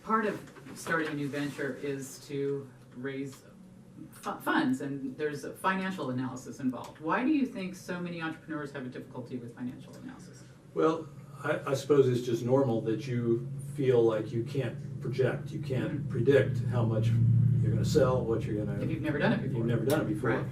part of starting a new venture is to raise funds, and there's a financial analysis involved. Why do you think so many entrepreneurs have a difficulty with financial analysis? Well, I suppose it's just normal that you feel like you can't project, you can't predict how much you're going to sell, what you're going to... If you've never done it before. You've never done it before. Right.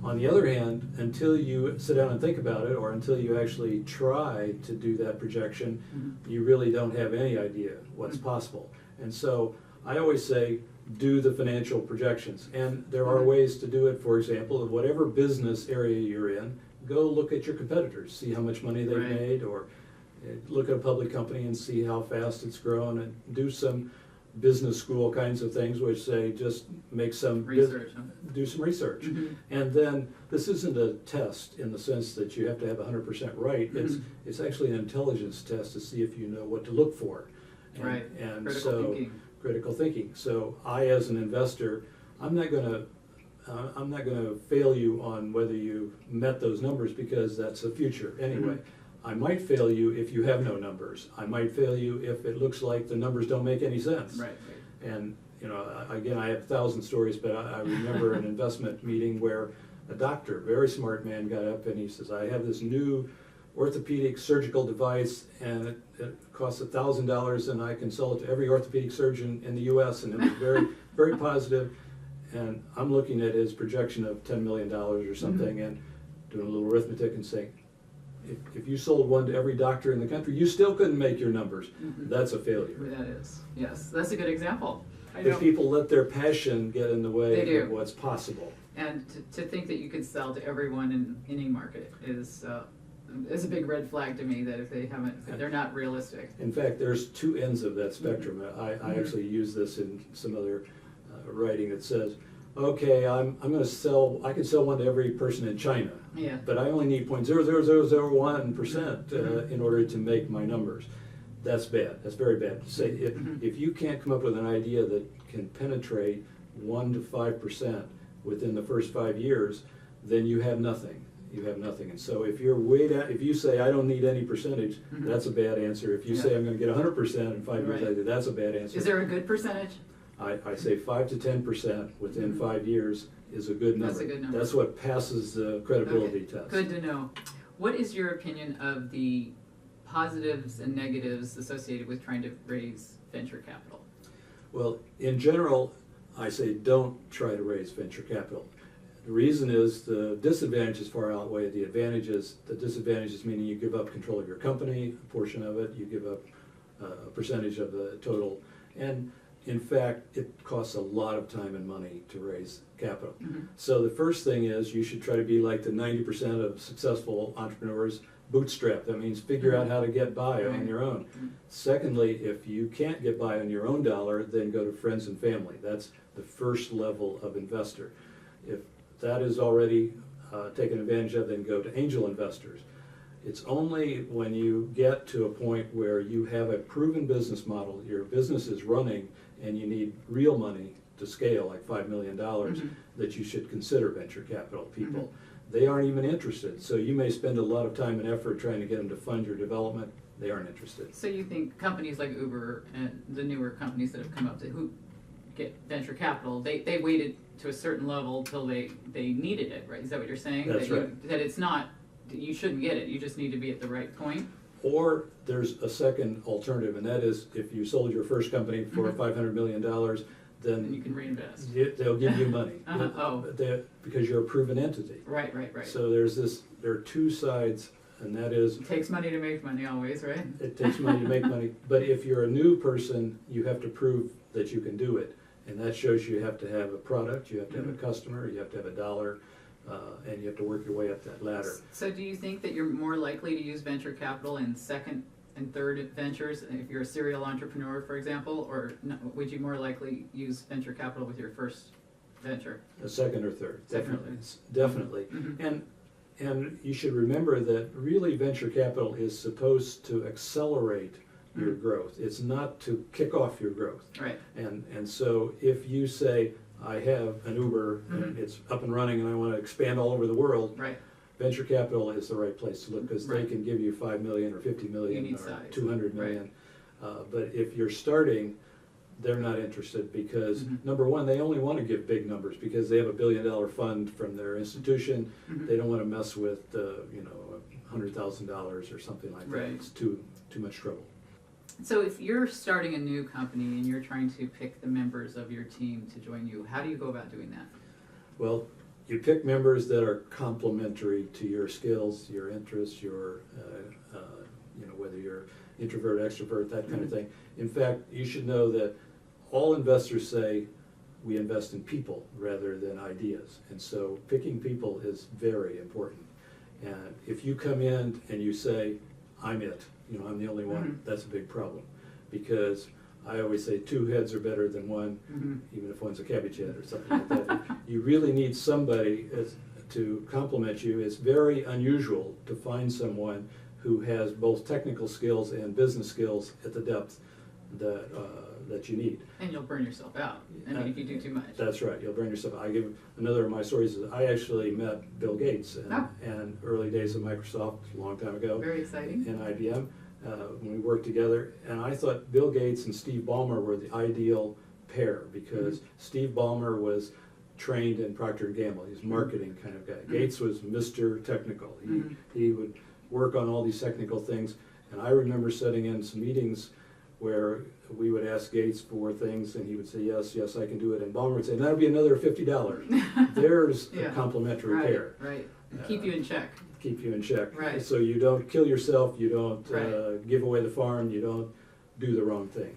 On the other hand, until you sit down and think about it, or until you actually try to do that projection, you really don't have any idea what's possible. And so I always say, do the financial projections. And there are ways to do it. For example, in whatever business area you're in, go look at your competitors, see how much money they've made, or look at a public company and see how fast it's grown, and do some business school kinds of things, which say just make some research, do some research. And then this isn't a test in the sense that you have to have 100% right. It's actually an intelligence test to see if you know what to look for. And critical thinking. So I, as an investor, I'm not going to fail you on whether you met those numbers, because that's the future anyway. I might fail you if you have no numbers. I might fail you if it looks like the numbers don't make any sense. Right. And again, I have 1,000 stories, but I remember an investment meeting where a doctor, very smart man, got up and he says, I have this new orthopedic surgical device, and it costs $1,000, and I can sell it to every orthopedic surgeon in the U.S. And it was very, very positive. And I'm looking at his projection of $10 million or something, and doing a little arithmetic and saying, if you sold one to every doctor in the country, you still couldn't make your numbers. That's a failure. That is, yes. That's a good example. If people let their passion get in the way of what's possible. And to think that you could sell to everyone in any market is a big red flag to me, that if they haven't, they're not realistic. In fact, there's two ends of that spectrum. I actually use this in some other writing that says, okay, I'm going to sell, I can sell one to every person in China, but I only need 0.00001% in order to make my numbers. That's bad. That's very bad. Say if you can't come up with an idea that can penetrate 1 to 5% within the first 5 years, then you have nothing. You have nothing. And so if you're way down, if you say I don't need any percentage, that's a bad answer. If you say I'm going to get 100% in 5 years later, that's a bad answer. Is there a good percentage? I say 5 to 10% within 5 years is a good number. That's a good number. That's what passes the credibility test. Good to know. What is your opinion of the positives and negatives associated with trying to raise venture capital? Well, in general, I say don't try to raise venture capital. The reason is the disadvantages far outweigh the advantages. The disadvantages meaning you give up control of your company, a portion of it, you give up a percentage of the total, and in fact, it costs a lot of time and money to raise capital. So the first thing is you should try to be like the 90% of successful entrepreneurs, bootstrap. That means figure out how to get by on your own. Secondly, if you can't get by on your own dollar, then go to friends and family. That's the first level of investor. If that is already taken advantage of, then go to angel investors. It's only when you get to a point where you have a proven business model, your business is running, and you need real money to scale, like $5 million, that you should consider venture capital people. They aren't even interested. So you may spend a lot of time and effort trying to get them to fund your development. They aren't interested. So you think companies like Uber and the newer companies that have come up who get venture capital, they waited to a certain level till they needed it, right? Is that what you're saying? That's right. That it's not, you shouldn't get it, you just need to be at the right point? Or there's a second alternative, and that is if you sold your first company for $500 million, then you can reinvest. They'll give you money because you're a proven entity. Right. So there are two sides, and that is... It takes money to make money always, right? It takes money to make money. But if you're a new person, you have to prove that you can do it. And that shows you have to have a product, you have to have a customer, you have to have a dollar, and you have to work your way up that ladder. So do you think that you're more likely to use venture capital in second and third ventures if you're a serial entrepreneur, for example, or would you more likely use venture capital with your first venture? A second or third, Definitely. Definitely. And you should remember that really venture capital is supposed to accelerate your growth. It's not to kick off your growth. Right. And so if you say, I have an Uber and it's up and running and I want to expand all over the world, venture capital is the right place to look because they can give you 5 million or 50 million or 200 million. But if you're starting, they're not interested because, Mhm. number one, they only want to give big numbers because they have a $1 billion fund from their institution. Mhm. They don't want to mess with, $100,000 or something like that. Right. It's too much trouble. So if you're starting a new company and you're trying to pick the members of your team to join you, how do you go about doing that? Well, you pick members that are complementary to your skills, your interests, your, whether you're introvert, extrovert, that kind of thing. In fact, you should know that all investors say we invest in people rather than ideas. And so picking people is very important. And if you come in and you say, I'm it, I'm the only one, Mhm. that's a big problem. Because I always say 2 heads are better than one, Mhm. even if one's a cabbage head or something like that. You really need somebody to complement you. It's very unusual to find someone who has both technical skills and business skills at the depth that you need. And you'll burn yourself out, if you do too much. That's right, you'll burn yourself. I give another of my stories is I actually met Bill Gates and early days of Microsoft a long time ago. Very exciting. And IBM when we worked together, and I thought Bill Gates and Steve Ballmer were the ideal pair because Steve Ballmer was trained in Procter & Gamble. He's a marketing kind of guy. Gates was Mr. Technical. He would work on all these technical things, and I remember sitting in some meetings where we would ask Gates for things, and he would say, yes, I can do it, and Ballmer would say, that'll be another $50. There's a complementary pair. Right. Keep you in check. Keep you in check. Right. So you don't kill yourself, you don't Right. give away the farm, you don't do the wrong thing.